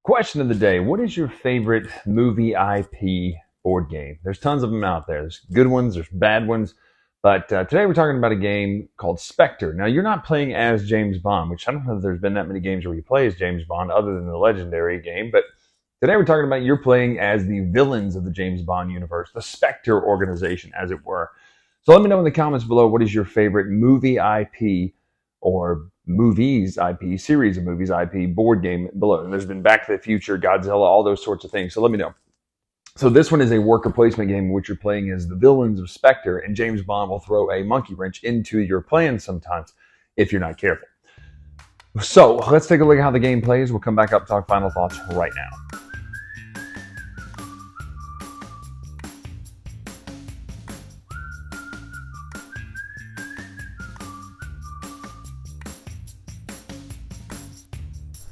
Question of the day. What is your favorite movie IP board game? There's tons of them out there. There's good ones, there's bad ones. But today we're talking about a game called Spectre. Now, you're not playing as James Bond, which I don't know if there's been that many games where you play as James Bond other than the Legendary game. But today we're talking about you're playing as the villains of the James Bond universe, the Spectre organization, as it were. So let me know in the comments below, what is your favorite movie IP or movies IP, series of movies IP, board game below. And there's been Back to the Future, Godzilla, all those sorts of things. So let me know. So this one is a worker placement game in which you're playing as the villains of Spectre, and James Bond will throw a monkey wrench into your plans sometimes if you're not careful. So let's take a look at how the game plays. We'll come back up and talk final thoughts right now.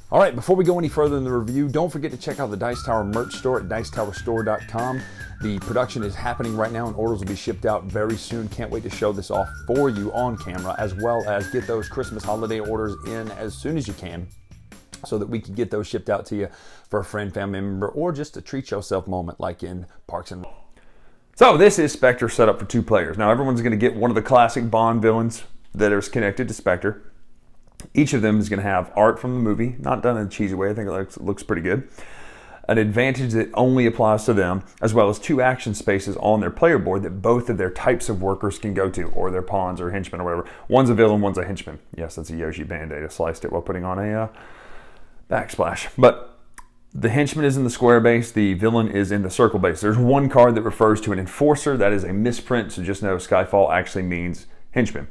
All right, before we go any further in the review, don't forget to check out the Dice Tower merch store at dicetowerstore.com. The production is happening right now and orders will be shipped out very soon. Can't wait to show this off for you on camera, as well as get those Christmas holiday orders in as soon as you can so that we can get those shipped out to you for a friend, family member, or just a treat yourself moment like in Parks and Rec. So this is Spectre set up for 2 players. Now everyone's going to get one of the classic Bond villains that is connected to Spectre. Each of them is going to have art from the movie, not done in a cheesy way. I think it looks pretty good. An advantage that only applies to them, as well as 2 action spaces on their player board that both of their types of workers can go to, or their pawns or henchmen or whatever. One's a villain, one's a henchman. Yes, that's a Yoshi Band-Aid. I sliced it while putting on a backsplash. But the henchman is in the square base, the villain is in the circle base. There's one card that refers to an enforcer. That is a misprint, so just know Skyfall actually means henchman.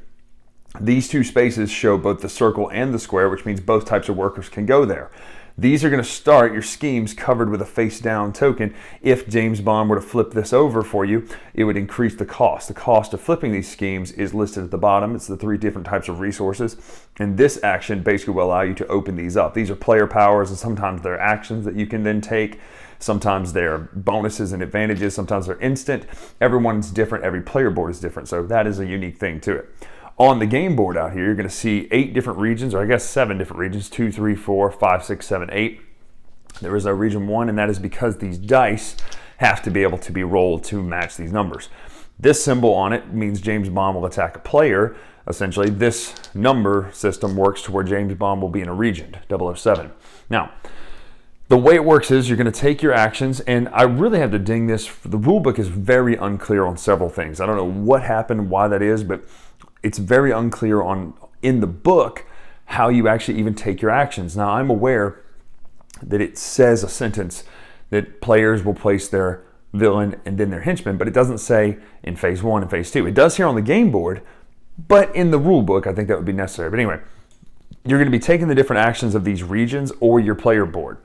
These 2 spaces show both the circle and the square, which means both types of workers can go there. These are going to start your schemes covered with a face-down token. If James Bond were to flip this over for you, it would increase the cost. The cost of flipping these schemes is listed at the bottom. It's the 3 different types of resources. And this action basically will allow you to open these up. These are player powers, and sometimes they're actions that you can then take. Sometimes they're bonuses and advantages. Sometimes they're instant. Everyone's different. Every player board is different. So that is a unique thing to it. On the game board out here, you're going to see 8 different regions, or I guess 7 different regions, 2, 3, 4, 5, 6, 7, 8. There is a region 1, and that is because these dice have to be able to be rolled to match these numbers. This symbol on it means James Bond will attack a player. Essentially, this number system works to where James Bond will be in a region, 007. Now, the way it works is you're going to take your actions, and I really have to ding this. The rule book is very unclear on several things. I don't know what happened, why that is, but it's very unclear in the book how you actually even take your actions. Now, I'm aware that it says a sentence that players will place their villain and then their henchman, but it doesn't say in phase 1 and phase 2. It does here on the game board, but in the rule book, I think that would be necessary. But anyway, you're going to be taking the different actions of these regions or your player board.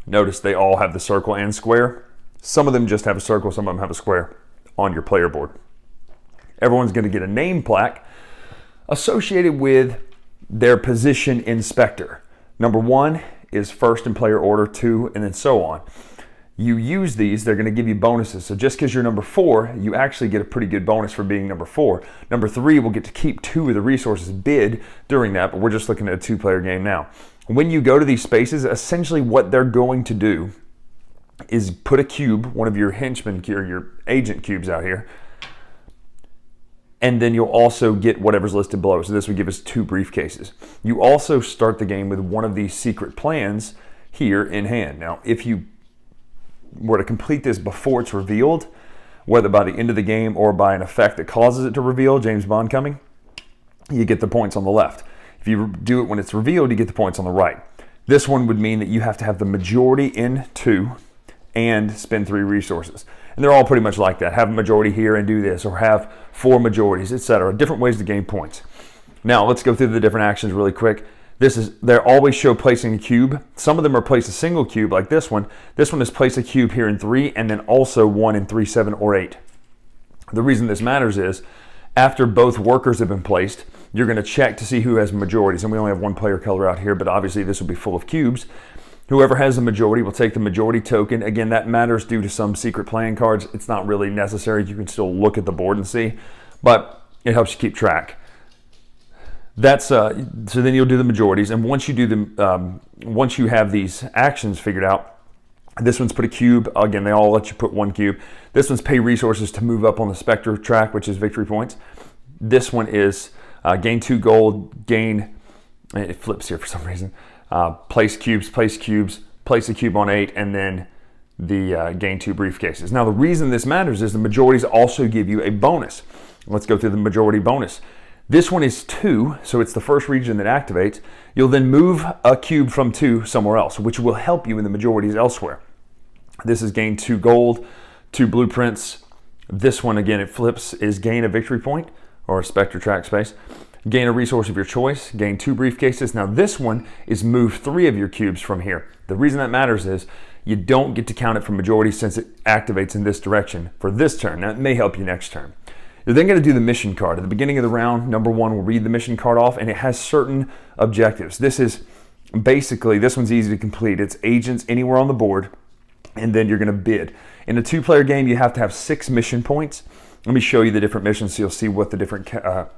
Notice they all have the circle and square. Some of them just have a circle, some of them have a square on your player board. Everyone's going to get a name plaque associated with their position in Spectre. Number 1 is first in player order, 2, and then so on. You use these, they're going to give you bonuses. So just because you're number 4, you actually get a pretty good bonus for being number 4. Number 3 will get to keep 2 of the resources bid during that, but we're just looking at a 2-player game now. When you go to these spaces, essentially what they're going to do is put a cube, one of your henchmen or your agent cubes out here, and then you'll also get whatever's listed below. So this would give us 2 briefcases. You also start the game with one of these secret plans here in hand. Now, if you were to complete this before it's revealed, whether by the end of the game or by an effect that causes it to reveal, James Bond coming, you get the points on the left. If you do it when it's revealed, you get the points on the right. This one would mean that you have to have the majority in 2 and spend 3 resources. And they're all pretty much like that. Have a majority here and do this, or have 4 majorities, etc. Different ways to gain points. Now, let's go through the different actions really quick. They always show placing a cube. Some of them are place a single cube, like this one. This one is place a cube here in 3, and then also 1 in 3, 7, or 8. The reason this matters is, after both workers have been placed, you're going to check to see who has majorities. And we only have 1 player color out here, but obviously this will be full of cubes. Whoever has the majority will take the majority token. Again, that matters due to some secret playing cards. It's not really necessary. You can still look at the board and see, but it helps you keep track. That's so then you'll do the majorities, and once you do once you have these actions figured out, this one's put a cube. Again, they all let you put one cube. This one's pay resources to move up on the Spectre track, which is victory points. This one is gain 2 gold, gain, it flips here for some reason, place cubes, place a cube on 8, and then the gain 2 briefcases. Now the reason this matters is the majorities also give you a bonus. Let's go through the majority bonus. This one is 2, so it's the first region that activates. You'll then move a cube from 2 somewhere else, which will help you in the majorities elsewhere. This is gain 2 gold, 2 blueprints. This one, again, it flips, is gain a victory point or a Spectre track space. Gain a resource of your choice, gain 2 briefcases. Now this one is move 3 of your cubes from here. The reason that matters is you don't get to count it from majority since it activates in this direction for this turn. Now it may help you next turn. You're then going to do the mission card. At the beginning of the round, number 1 will read the mission card off, and it has certain objectives. This is basically, this one's easy to complete. It's agents anywhere on the board, and then you're going to bid. In a 2-player game, you have to have 6 mission points. Let me show you the different missions so you'll see what the different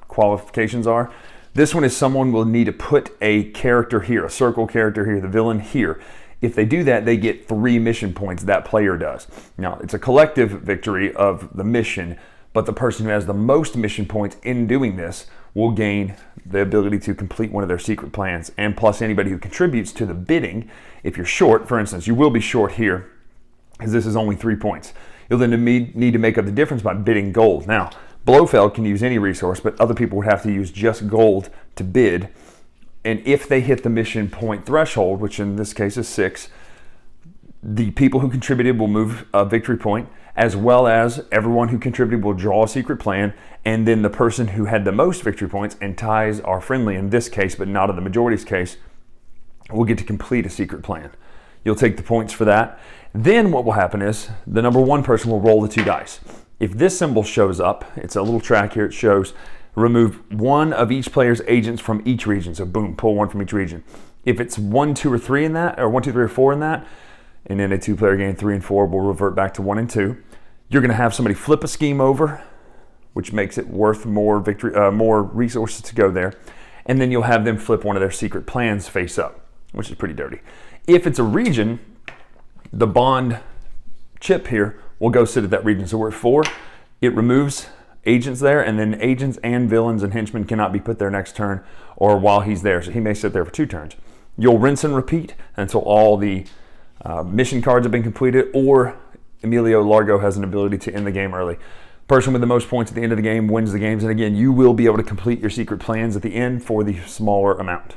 qualifications are. This one is someone will need to put a character here, a circle character here, the villain here. If they do that, they get 3 mission points, that player does. Now, it's a collective victory of the mission, but the person who has the most mission points in doing this will gain the ability to complete one of their secret plans, and plus anybody who contributes to the bidding. If you're short, for instance, you will be short here, because this is only 3 points. You'll then need to make up the difference by bidding gold. Now, Blofeld can use any resource, but other people would have to use just gold to bid. And if they hit the mission point threshold, which in this case is 6, the people who contributed will move a victory point, as well as everyone who contributed will draw a secret plan, and then the person who had the most victory points, and ties are friendly in this case, but not in the majority's case, will get to complete a secret plan. You'll take the points for that. Then what will happen is the number 1 person will roll the 2 dice. If this symbol shows up, it's a little track here, it shows remove 1 of each player's agents from each region. So boom, pull 1 from each region. If it's 1, 2, or 3 in that, or 1, 2, 3, or 4 in that, and then a 2-player game, 3 and 4 will revert back to 1 and 2. You're going to have somebody flip a scheme over, which makes it worth more more resources to go there. And then you'll have them flip one of their secret plans face up, which is pretty dirty. If it's a region, the bond chip here will go sit at that region. So we're at 4. It removes agents there, and then agents and villains and henchmen cannot be put there next turn or while he's there. So he may sit there for 2 turns. You'll rinse and repeat until all the mission cards have been completed, or Emilio Largo has an ability to end the game early. Person with the most points at the end of the game wins the games, and again, you will be able to complete your secret plans at the end for the smaller amount.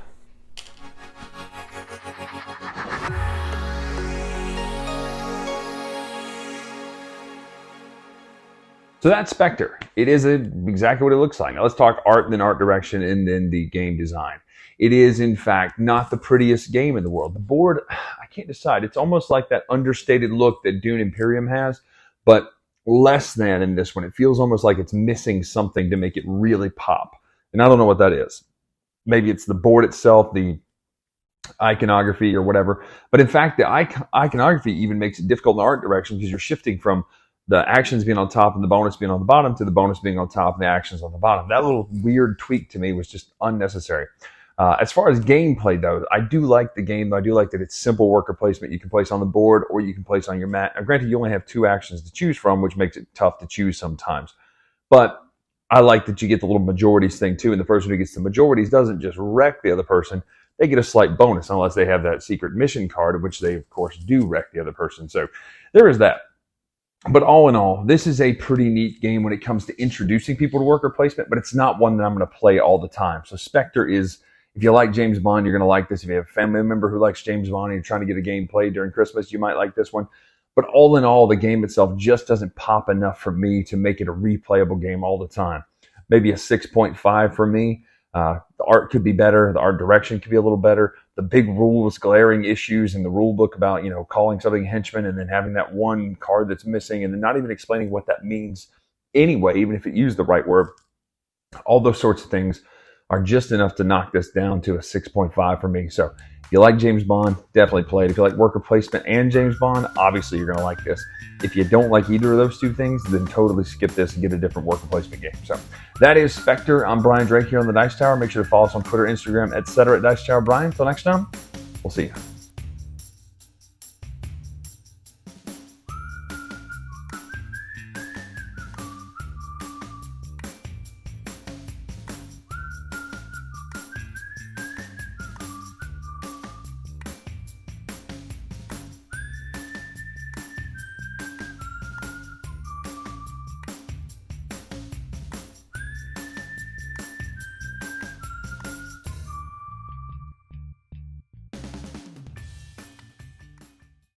So that's Spectre. It is exactly what it looks like. Now let's talk art, then art direction, and then the game design. It is, in fact, not the prettiest game in the world. The board, I can't decide. It's almost like that understated look that Dune Imperium has, but less than in this one. It feels almost like it's missing something to make it really pop. And I don't know what that is. Maybe it's the board itself, the iconography or whatever. But in fact, the iconography even makes it difficult in the art direction because you're shifting from the actions being on top and the bonus being on the bottom to the bonus being on top and the actions on the bottom. That little weird tweak to me was just unnecessary. As far as gameplay, though, I do like the game. I do like that it's simple worker placement. You can place on the board or you can place on your mat. Now, granted, you only have 2 actions to choose from, which makes it tough to choose sometimes. But I like that you get the little majorities thing, too. And the person who gets the majorities doesn't just wreck the other person. They get a slight bonus unless they have that secret mission card, which they, of course, do wreck the other person. So there is that. But all in all, this is a pretty neat game when it comes to introducing people to worker placement, but it's not one that I'm going to play all the time. So Spectre is, if you like James Bond, you're going to like this. If you have a family member who likes James Bond and you're trying to get a game played during Christmas, you might like this one. But all in all, the game itself just doesn't pop enough for me to make it a replayable game all the time. Maybe a 6.5 for me. The art could be better. The art direction could be a little better. The big rules, glaring issues in the rule book about, calling something henchman and then having that one card that's missing and then not even explaining what that means anyway, even if it used the right word. All those sorts of things are just enough to knock this down to a 6.5 for me. So if you like James Bond, definitely play it. If you like worker placement and James Bond, obviously you're going to like this. If you don't like either of those two things, then totally skip this and get a different worker placement game. So that is Spectre. I'm Bryan Drake here on the Dice Tower. Make sure to follow us on Twitter, Instagram, etc. at Dice Tower Bryan. Until next time, we'll see you.